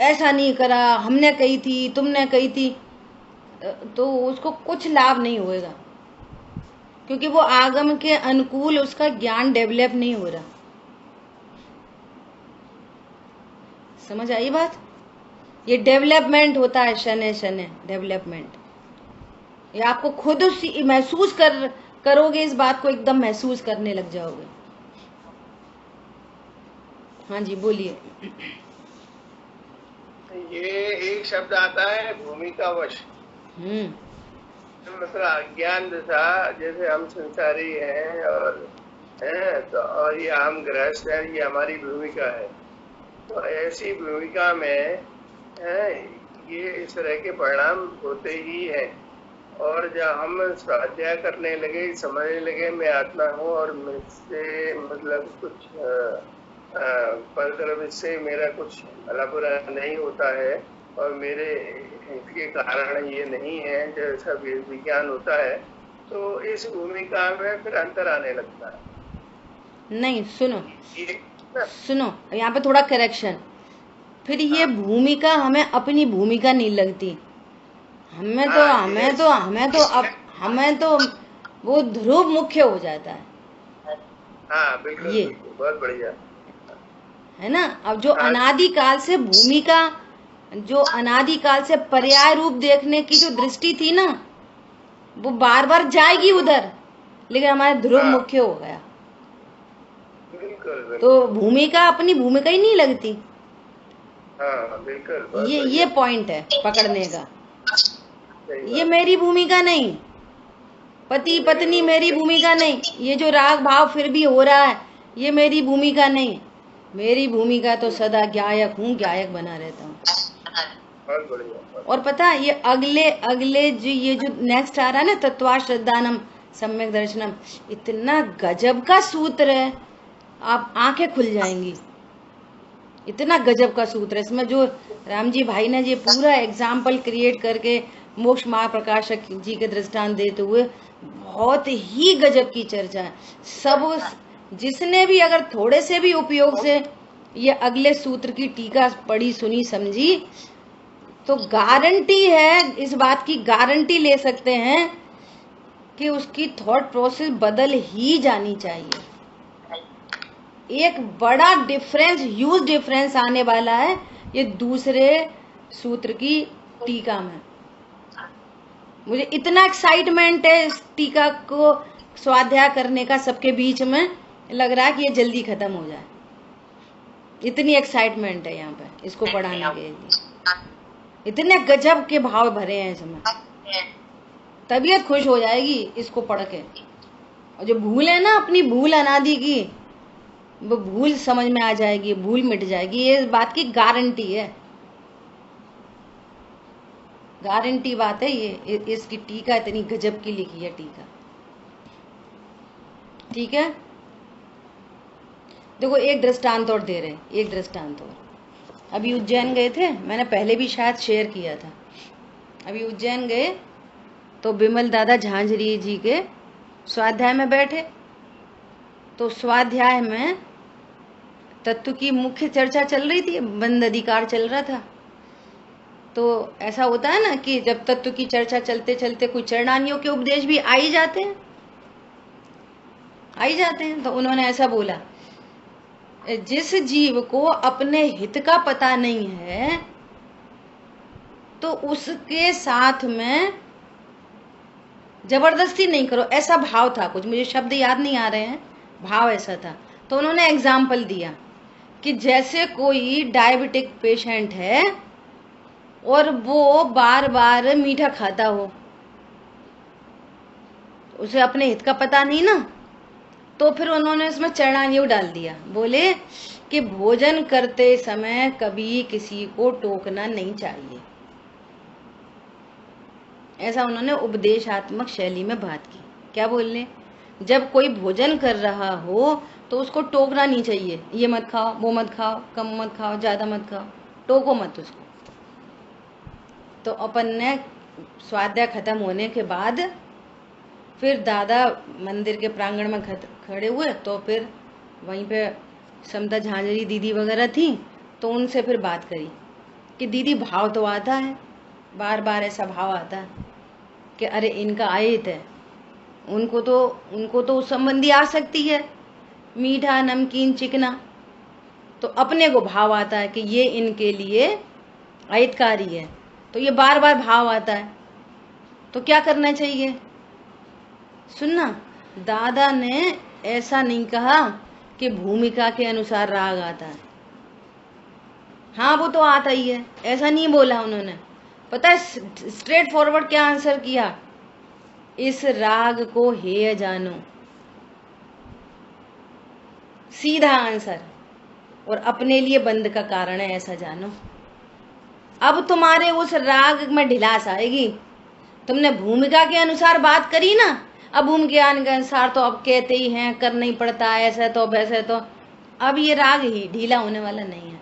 ऐसा नहीं करा, हमने कही थी, तुमने कही थी, तो उसको कुछ लाभ नहीं होएगा, क्योंकि वो आगम के अनुकूल उसका ज्ञान डेवलप नहीं हो रहा। समझ आई बात? ये डेवलपमेंट होता है, शने शने डेवलपमेंट। ये आपको खुद महसूस करोगे, इस बात को एकदम महसूस करने लग जाओगे। हाँ जी बोलिए। ये एक शब्द आता है भूमिका वश, मतलब अज्ञान दशा, जैसे हम संसारी हैं और तो और ये हम गृहस्थ हैं, ये हमारी भूमिका है। तो ऐसी भूमिका में ये इस तरह के परिणाम होते ही हैं। और जब हम स्वाध्याय करने लगे, समझने लगे मैं आत्मा हूँ और मुझसे मतलब कुछ पर तरफ इससे मेरा कुछ भला बुरा नहीं होता है और मेरे इसके कारण ये नहीं है, जैसा विज्ञान होता है, तो इस भूमिका में फिर अंतर आने लगता है। नहीं सुनो यहाँ पे थोड़ा करेक्शन। फिर ये भूमिका हमें अपनी भूमिका नहीं लगती, हमें तो वो ध्रुव मुख्य हो जाता है। हाँ बिल्कुल, ये बहुत बढ़िया है ना। अब जो अनादिकाल से भूमिका, जो अनादिकाल से पर्याय रूप देखने की जो दृष्टि थी ना, वो बार बार जाएगी उधर, लेकिन हमारे ध्रुव मुख्य हो गया। तो भूमिका अपनी भूमिका ही नहीं लगती। बिल्कुल, ये पॉइंट है पकड़ने का। ये मेरी भूमिका नहीं, पति पत्नी मेरी भूमिका नहीं, ये जो राग भाव फिर भी हो रहा है ये मेरी भूमिका नहीं। मेरी भूमिका तो सदा ज्ञायक हूँ, ज्ञायक बना रहता हूँ। और पता है ये अगले जो ये जो नेक्स्ट आ रहा है ना, तत्वा श्रद्धानम सम्यक दर्शनम, इतना गजब का सूत्र है, आप आंखें खुल जाएंगी। इतना गजब का सूत्र है इसमें, जो राम जी भाई ने ये पूरा एग्जाम्पल क्रिएट करके मोक्ष महाप्रकाशक जी के दृष्टांत देते हुए बहुत ही गजब की चर्चा है। सब जिसने भी अगर थोड़े से भी उपयोग से ये अगले सूत्र की टीका पढ़ी, सुनी, समझी, तो गारंटी है, इस बात की गारंटी ले सकते हैं कि उसकी थॉट प्रोसेस बदल ही जानी चाहिए। एक बड़ा डिफरेंस, ह्यूज डिफरेंस आने वाला है ये दूसरे सूत्र की टीका में। मुझे इतना एक्साइटमेंट है इस टीका को स्वाध्याय करने का, सबके बीच में लग रहा है कि ये जल्दी खत्म हो जाए। इतनी एक्साइटमेंट है यहाँ पे इसको पढ़ाने के लिए, इतने गजब के भाव भरे हैं इसमें, तबीयत खुश हो जाएगी इसको पढ़ के। और जो भूल है ना अपनी भूल अनादि की, वो भूल समझ में आ जाएगी, भूल मिट जाएगी, ये इस बात की गारंटी है। गारंटी बात है ये। इसकी टीका इतनी गजब की लिखी है टीका। ठीक है, देखो एक दृष्टांत और दे रहे हैं, एक दृष्टांत और। अभी उज्जैन गए थे, मैंने पहले भी शायद शेयर किया था। अभी उज्जैन गए तो बिमल दादा झांझरी जी के स्वाध्याय में बैठे, तो स्वाध्याय में तत्व की मुख्य चर्चा चल रही थी, बंद अधिकार चल रहा था। तो ऐसा होता है ना कि जब तत्व की चर्चा चलते चलते कुछ चरणानियों के उपदेश भी आ ही जाते हैं, तो उन्होंने ऐसा बोला, जिस जीव को अपने हित का पता नहीं है तो उसके साथ में जबरदस्ती नहीं करो। ऐसा भाव था कुछ, मुझे शब्द याद नहीं आ रहे हैं, भाव ऐसा था। तो उन्होंने एग्जाम्पल दिया कि जैसे कोई डायबिटिक पेशेंट है और वो बार बार मीठा खाता हो, उसे अपने हित का पता नहीं ना, तो फिर उन्होंने इसमें चरणायुग डाल दिया। बोले कि भोजन करते समय कभी किसी को टोकना नहीं चाहिए। ऐसा उन्होंने उपदेशात्मक शैली में बात की। क्या बोलने, जब कोई भोजन कर रहा हो तो उसको टोकना नहीं चाहिए, ये मत खाओ, वो मत खाओ, कम मत खाओ, ज्यादा मत खाओ, टोको मत उसको। तो अपन ने स्वाध्याय खत्म होने के बाद फिर दादा मंदिर के प्रांगण में खड़े हुए, तो फिर वहीं पे समता झांझरी दीदी वगैरह थी, तो उनसे फिर बात करी कि दीदी भाव तो आता है, बार बार ऐसा भाव आता है कि अरे इनका आयत है, उनको तो उस संबंधी आ सकती है, मीठा नमकीन चिकना, तो अपने को भाव आता है कि ये इनके लिए आयतकारी है, तो ये बार बार भाव आता है, तो क्या करना चाहिए। सुनना, दादा ने ऐसा नहीं कहा कि भूमिका के अनुसार राग आता है, हाँ वो तो आता ही है, ऐसा नहीं बोला उन्होंने। पता है स्ट्रेट फॉरवर्ड क्या आंसर किया, इस राग को हेय जानो, सीधा आंसर, और अपने लिए बंद का कारण है ऐसा जानो। अब तुम्हारे उस राग में ढिलास आएगी, तुमने भूमिका के अनुसार बात करी ना, अब भूमिका के अनुसार तो अब कहते ही हैं करना ही पड़ता है, ऐसा तो वैसे तो, अब ये राग ही ढीला होने वाला नहीं है।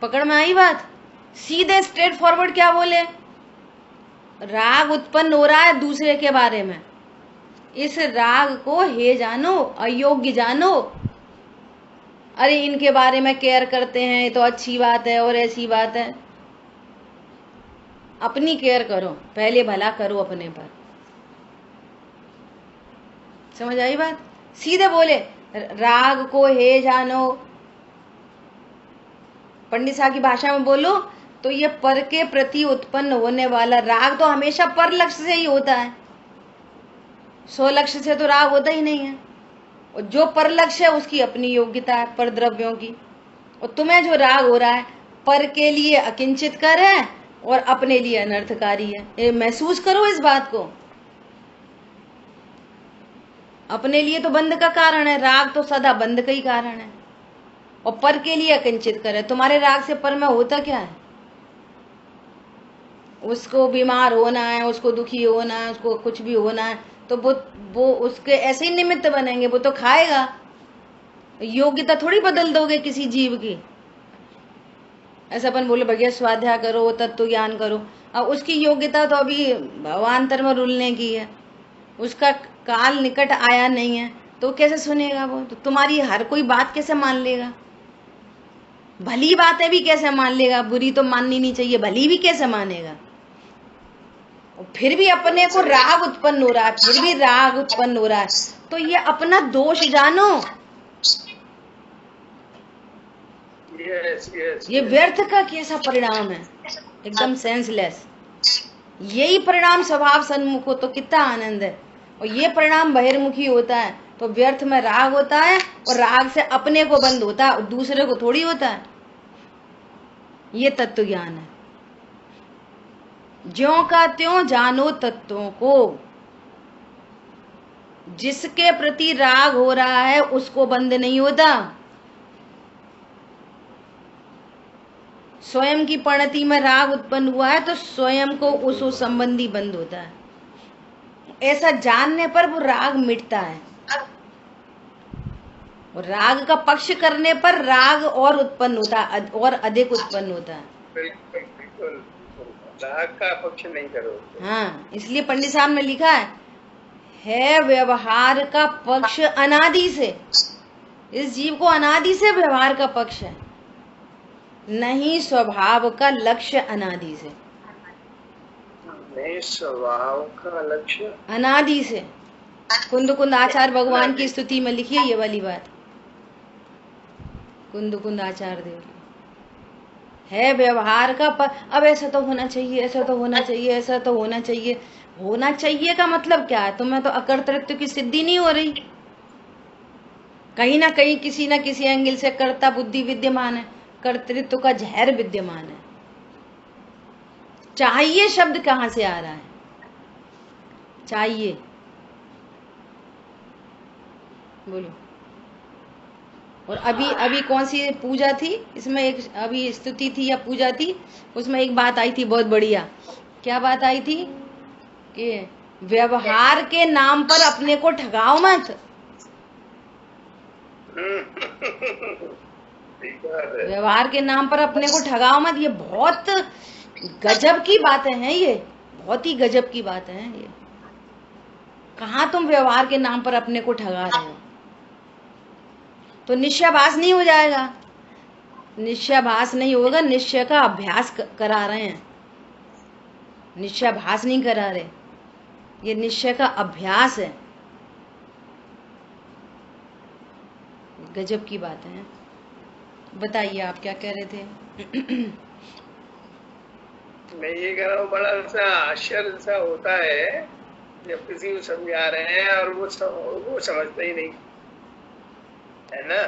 पकड़ में आई बात, सीधे स्ट्रेट फॉरवर्ड क्या बोले, राग उत्पन्न हो रहा है दूसरे के बारे में, इस राग को हे जानो, अयोग्य जानो, अरे इनके बारे में केयर करते हैं ये तो अच्छी बात है और ऐसी बात है, अपनी केयर करो, पहले भला करो अपने पर। समझ आई बात, सीधे बोले राग को हे जानो, पंडित साहब की भाषा में बोलो तो ये पर के प्रति उत्पन्न होने वाला राग तो हमेशा पर लक्ष्य से ही होता है, स्व लक्ष्य से तो राग होता ही नहीं है, और जो पर लक्ष्य है उसकी अपनी योग्यता है पर द्रव्यों की, और तुम्हें जो राग हो रहा है पर के लिए अकिंचित कर है और अपने लिए अनर्थकारी है। ये महसूस करो इस बात को, अपने लिए तो बंद का कारण है, राग तो सदा बंद का ही कारण है, और पर के लिए अकिंचित कर है। तुम्हारे राग से पर में होता क्या है, उसको बीमार होना है, उसको दुखी होना है, उसको कुछ भी होना है, तो वो उसके ऐसे ही निमित्त बनेंगे, वो तो खाएगा। योग्यता थोड़ी बदल दोगे किसी जीव की। ऐसा अपन बोले भैया स्वाध्याय करो, तत्व ज्ञान करो, अब उसकी योग्यता तो अभी भवांतर में रुलने की है, उसका काल निकट आया नहीं है, तो कैसे सुनेगा वो, तो तुम्हारी हर कोई बात कैसे मान लेगा, भली बातें भी कैसे मान लेगा, बुरी तो माननी नहीं चाहिए, भली भी कैसे मानेगा। फिर भी अपने को राग उत्पन्न हो रहा है, फिर भी राग उत्पन्न हो रहा है, तो ये अपना दोष जानो। ये व्यर्थ का कैसा परिणाम है, एकदम सेंसलेस। यही परिणाम स्वभाव सन्मुख हो तो कितना आनंद है, और ये परिणाम बहिर्मुखी होता है तो व्यर्थ में राग होता है, और राग से अपने को बंद होता है, दूसरे को थोड़ी होता है। ये तत्व ज्ञान है, ज्यों का त्यों जानो तत्वों को, जिसके प्रति राग हो रहा है उसको बंद नहीं होता, स्वयं की परिणति में राग उत्पन्न हुआ है तो स्वयं को उस संबंधी बंध होता है। ऐसा जानने पर वो राग मिटता है। और राग का पक्ष करने पर राग और उत्पन्न होता है, और अधिक उत्पन्न होता है। बिल्कुल राग का पक्ष नहीं करो। हाँ, इसलिए पंडित साहब ने लिखा है व्यवहार का पक्ष अनादि से। इस जीव को अनादि से व्यवहार का पक्ष है, नहीं स्वभाव का लक्ष्य अनादि से। नहीं स्वभाव का लक्ष्य अनादि से। कुंद आचार्य भगवान की स्तुति में लिखिए ये वाली बात। कुंद आचार्य देव है व्यवहार का अब ऐसा तो होना चाहिए, ऐसा तो होना चाहिए, ऐसा तो होना चाहिए। होना चाहिए का मतलब क्या है? तुम्हें तो अकर्तृत्व की सिद्धि नहीं हो रही। कहीं ना कहीं किसी न किसी एंगल से कर्ता बुद्धि विद्यमान है, कर्तृत्व का जहर विद्यमान है। चाहिए शब्द कहाँ से आ रहा है? चाहिए, बोलो। और अभी कौन सी पूजा थी इसमें? एक अभी स्तुति थी या पूजा थी, उसमें एक बात आई थी बहुत बढ़िया। क्या बात आई थी? कि व्यवहार के नाम पर अपने को ठगाओ मत। व्यवहार के नाम पर अपने को ठगाओ मत। ये बहुत गजब की बातें हैं, ये बहुत ही गजब की बातें हैं। ये कहाँ तुम व्यवहार के नाम पर अपने को ठगा रहे हो? तो निश्चयाभास नहीं हो जाएगा। निश्चयाभास नहीं होगा, निश्चय का अभ्यास करा रहे हैं। निश्चयाभास नहीं करा रहे, ये निश्चय का अभ्यास है। गजब की बातें हैं। बताइए आप क्या कह रहे थे? मैं ये कह रहा हूँ बड़ा सा आश्चर्य सा होता है जब किसी को समझा रहे हैं और वो समझता ही नहीं है ना।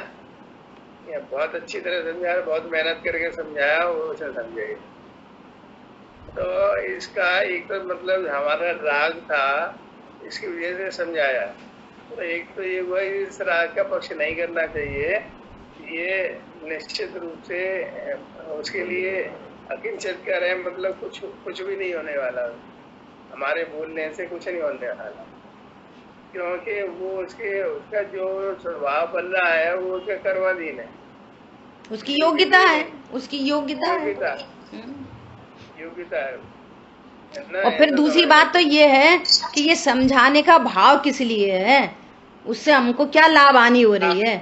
या बहुत अच्छी तरह समझा, बहुत मेहनत करके समझाया, वो उसे समझेगा। तो इसका एक तो मतलब हमारा राग था, इसकी वजह से समझाया। तो एक तो ये हुआ इस राग का पक्ष नहीं करना चाहिए, ये निश्चित रूप से उसके लिए अकिंचित कर रहे हैं, मतलब कुछ भी नहीं होने वाला। हमारे बोलने से कुछ नहीं होने वाला, क्योंकि वो उसका जो स्वभाव बन रहा है वो उसका कर्माधीन है। उसकी योग्यता है, उसकी योग्यता है। योग्यता है। और फिर दूसरी बात तो ये है कि ये समझाने का भाव किस लिए है, उससे हमको क्या लाभ हानि हो रही है।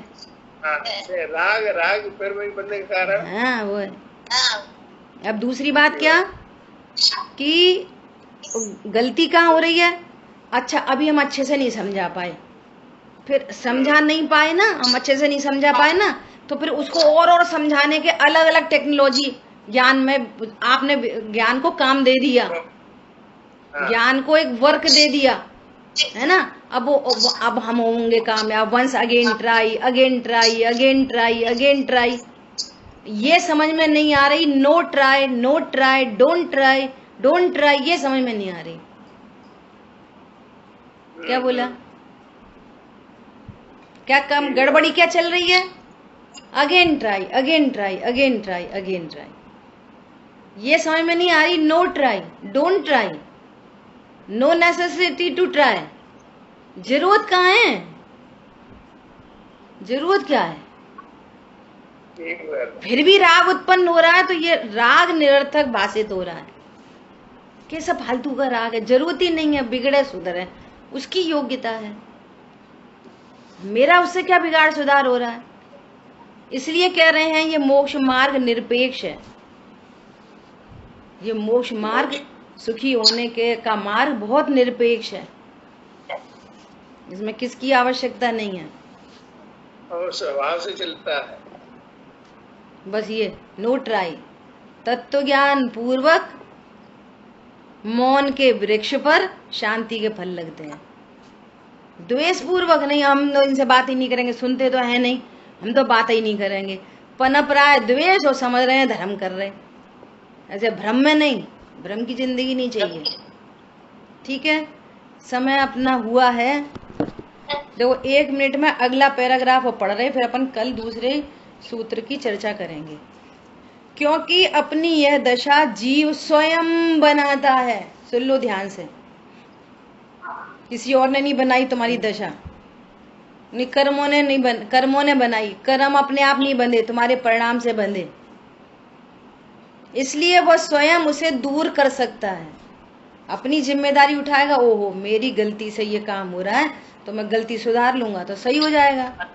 राग फिर वही बनने का कारण। हाँ वो है। अब दूसरी बात क्या कि गलती कहाँ हो रही है? अच्छा, अभी हम अच्छे से नहीं समझा पाए, फिर समझा नहीं पाए ना, हम अच्छे से नहीं समझा पाए ना, तो फिर उसको और समझाने के अलग अलग टेक्नोलॉजी ज्ञान में आपने ज्ञान को काम दे दिया, ज्ञान को एक वर्क दे दिया, है ना। अब हम होंगे कामयाब। Once again try, again try, again try, again try. ये समझ में नहीं आ रही। No try, no try, don't try, don't try, ये समझ में नहीं आ रही। क्या बोला? क्या कम गड़बड़ी क्या चल रही है? Again try, again try, again try, again try, ये समझ में नहीं आ रही। No try, don't try, no necessity to try. जरूरत कहाँ है? जरूरत क्या है? फिर भी राग उत्पन्न हो रहा है, तो ये राग निरर्थक भाषित हो रहा है। कैसा फालतू का राग है, जरूरत ही नहीं है, बिगड़े सुधरे, उसकी योग्यता है। मेरा उससे क्या बिगाड़ सुधार हो रहा है? इसलिए कह रहे हैं ये मोक्ष मार्ग निरपेक्ष है। ये मोक्ष मार्ग, सुखी होने के का मार्ग बहुत निरपेक्ष है, इसमें किसकी आवश्यकता नहीं है, और स्वभाव से चलता है। बस ये नो ट्राई। तत्व ज्ञान पूर्वक मौन के वृक्ष पर शांति के फल लगते हैं। द्वेष पूर्वक नहीं, हम तो इनसे बात ही नहीं करेंगे, सुनते तो है नहीं, हम तो बात ही नहीं करेंगे। पनप रहा है द्वेष और समझ रहे हैं धर्म कर रहे, ऐसे भ्रम में नहीं। भ्रम की जिंदगी नहीं चाहिए। ठीक है, समय अपना हुआ है। देखो 1 मिनट में अगला पैराग्राफ पढ़ रहे, फिर अपन कल दूसरे सूत्र की चर्चा करेंगे। क्योंकि अपनी यह दशा जीव स्वयं बनाता है। सुन लो ध्यान से, किसी और ने नहीं बनाई तुम्हारी दशा, नहीं कर्मों ने बनाई। कर्म अपने आप नहीं बंधे, तुम्हारे परिणाम से बंधे, इसलिए वह स्वयं उसे दूर कर सकता है। अपनी जिम्मेदारी उठाएगा, ओहो मेरी गलती से ये काम हो रहा है तो मैं गलती सुधार लूंगा तो सही हो जाएगा।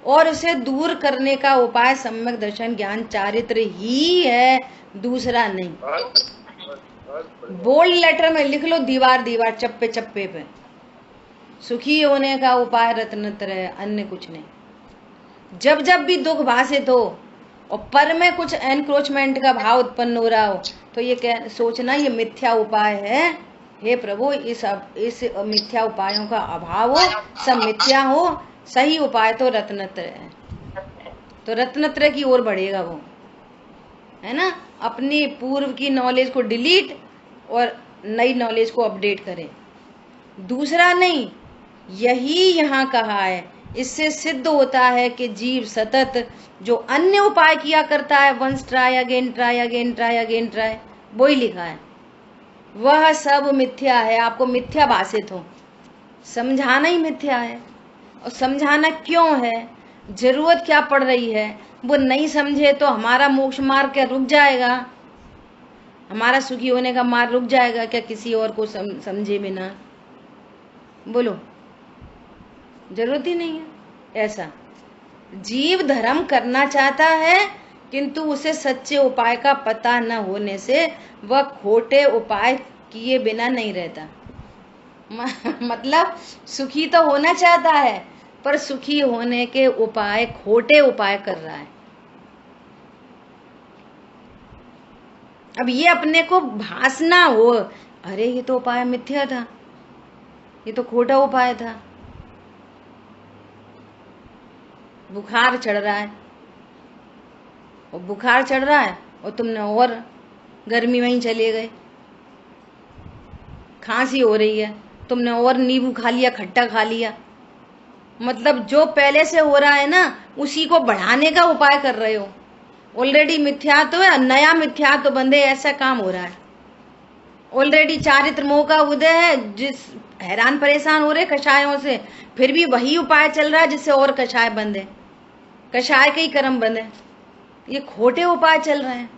और उसे दूर करने का उपाय सम्यक दर्शन ज्ञान चारित्र ही है, दूसरा नहीं। बोल्ड लेटर में लिख लो, दीवार दीवार चप्पे चप्पे पे, सुखी होने का उपाय रत्नत्र है, अन्य कुछ नहीं। जब जब भी दुख भाषित हो और पर में कुछ एनक्रोचमेंट का भाव उत्पन्न हो रहा हो तो ये सोचना ये मिथ्या उपाय है। हे प्रभु, इस मिथ्या उपायों का अभाव हो, सब मिथ्या हो, सही उपाय तो रत्नत्र है। तो रत्नत्र की ओर बढ़ेगा वो, है ना। अपनी पूर्व की नॉलेज को डिलीट और नई नॉलेज को अपडेट करें, दूसरा नहीं। यही यहाँ कहा है। इससे सिद्ध होता है कि जीव सतत जो अन्य उपाय किया करता है, once try again try again try again try, वो ही लिखा है, वह सब मिथ्या है। आपको मिथ्या भाषित हो, समझाना ही मिथ्या है। और समझाना क्यों है, जरूरत क्या पड़ रही है, वो नहीं समझे तो हमारा मोक्ष मार्ग क्या रुक जाएगा, हमारा सुखी होने का मार्ग रुक जाएगा क्या किसी और को समझे बिना? बोलो, जरूरत ही नहीं है। ऐसा जीव धर्म करना चाहता है किंतु उसे सच्चे उपाय का पता न होने से वह खोटे उपाय किए बिना नहीं रहता। मतलब सुखी तो होना चाहता है पर सुखी होने के उपाय खोटे उपाय कर रहा है। अब ये अपने को भासना हो, अरे ये तो उपाय मिथ्या था, ये तो खोटा उपाय था। बुखार चढ़ रहा है और बुखार चढ़ रहा है और तुमने और गर्मी में ही चले गए। खांसी हो रही है, तुमने और नींबू खा लिया, खट्टा खा लिया। मतलब जो पहले से हो रहा है ना उसी को बढ़ाने का उपाय कर रहे हो। ऑलरेडी मिथ्यात्व है, नया मिथ्यात्व बंधे, ऐसा काम हो रहा है। ऑलरेडी चारित्र मोह का उदय है, जिस हैरान परेशान हो रहे कषायों से, फिर भी वही उपाय चल रहा है जिससे और कषाय बंधे, कषाय के ही कर्म बंधे। ये खोटे उपाय चल रहे हैं,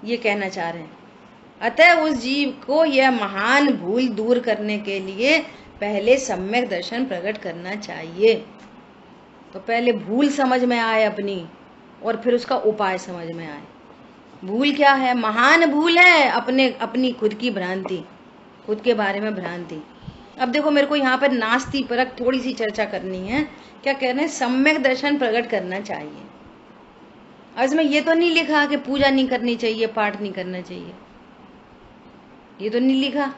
ये कहना चाह रहे हैं। अतः उस जीव को यह महान भूल दूर करने के लिए पहले सम्यक दर्शन प्रकट करना चाहिए। तो पहले भूल समझ में आए अपनी और फिर उसका उपाय समझ में आए। भूल क्या है? महान भूल है अपनी खुद की भ्रांति, खुद के बारे में भ्रांति। अब देखो, मेरे को यहाँ पर नास्ति परक थोड़ी सी चर्चा करनी है। क्या कह रहे हैं? सम्यक दर्शन प्रकट करना चाहिए। और इसमें ये तो नहीं लिखा कि पूजा नहीं करनी चाहिए, पाठ नहीं करना चाहिए, ये तो नहीं लिखा।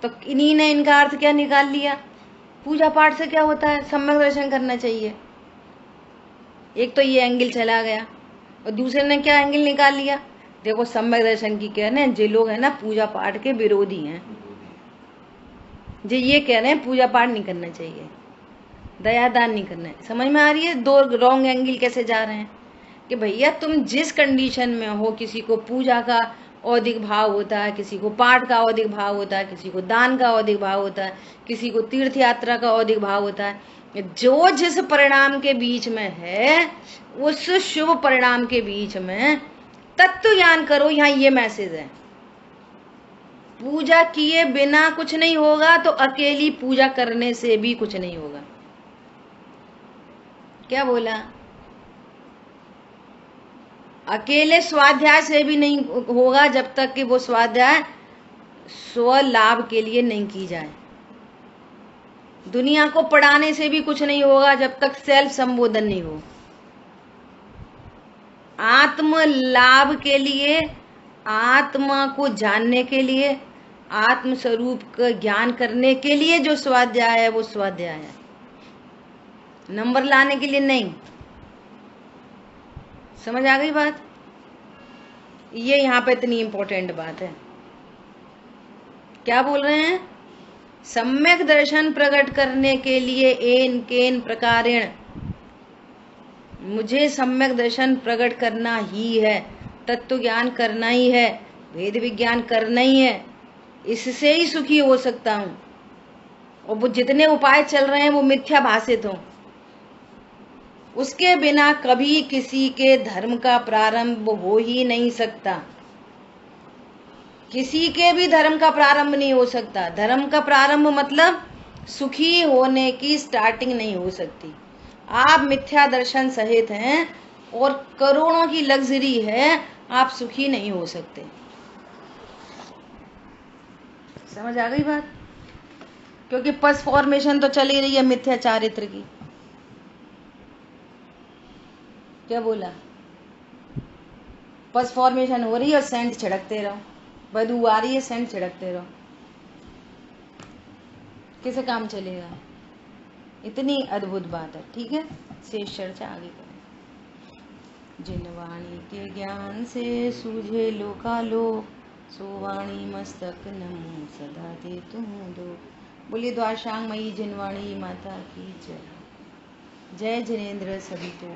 तो इन्हीं ने इनका अर्थ क्या निकाल लिया? पूजा पाठ से क्या होता है? सम्यक दर्शन करना चाहिए। एक तो ये एंगल चला गया और दूसरे ने क्या एंगल निकाल लिया? देखो, सम्यक दर्शन की कह रहे हैं जो लोग है ना पूजा पाठ के विरोधी हैं, जो ये कह रहे हैं पूजा पाठ नहीं करना चाहिए, दयादान नहीं करना है। समझ में आ रही है दो रॉन्ग एंगल कैसे जा रहे हैं? कि भैया तुम जिस कंडीशन में हो, किसी को पूजा का अधिक भाव होता है, किसी को पाठ का अधिक भाव होता है, किसी को दान का अधिक भाव होता है, किसी को तीर्थ यात्रा का अधिक भाव होता है। जो जिस परिणाम के बीच में है उस शुभ परिणाम के बीच में तत्व ज्ञान करो। यहाँ ये मैसेज है, पूजा किए बिना कुछ नहीं होगा तो अकेली पूजा करने से भी कुछ नहीं होगा। क्या बोला? अकेले स्वाध्याय से भी नहीं होगा जब तक कि वो स्वाध्याय स्व लाभ के लिए नहीं की जाए। दुनिया को पढ़ाने से भी कुछ नहीं होगा जब तक सेल्फ संबोधन नहीं हो। आत्म लाभ के लिए, आत्मा को जानने के लिए, आत्म स्वरूप का ज्ञान करने के लिए जो स्वाध्याय है वो स्वाध्याय है, नंबर लाने के लिए नहीं। समझ आ गई बात? ये यहाँ पे इतनी इंपॉर्टेंट बात है। क्या बोल रहे हैं? सम्यक दर्शन प्रकट करने के लिए एन केन प्रकारेण मुझे सम्यक दर्शन प्रकट करना ही है, तत्व ज्ञान करना ही है, वेद विज्ञान करना ही है, इससे ही सुखी हो सकता हूँ। और वो जितने उपाय चल रहे हैं वो मिथ्या भाषित हो, उसके बिना कभी किसी के धर्म का प्रारंभ हो ही नहीं सकता। किसी के भी धर्म का प्रारंभ नहीं हो सकता। धर्म का प्रारंभ मतलब सुखी होने की स्टार्टिंग नहीं हो सकती। आप मिथ्या दर्शन सहित हैं और करोड़ों की लग्जरी है, आप सुखी नहीं हो सकते। समझ आ गई बात? क्योंकि पस फॉर्मेशन तो चली रही है मिथ्या चारित्र की। क्या बोला? पस फॉर्मेशन हो रही है और सेंट छिड़कते रहो, बदबू आ रही है, सेंट छिड़कते रहो, कैसे काम चलेगा? इतनी अद्भुत बात है। ठीक है, शेष चर्चा आगे करें। जिन वाणी के ज्ञान से सूझे लोकालोक, सो वाणी मस्तक नमो सदा दे तुम दो। बोलिए द्वारशांग मई जिनवाणी माता की जय। जय जिनेन्द्र सभी को।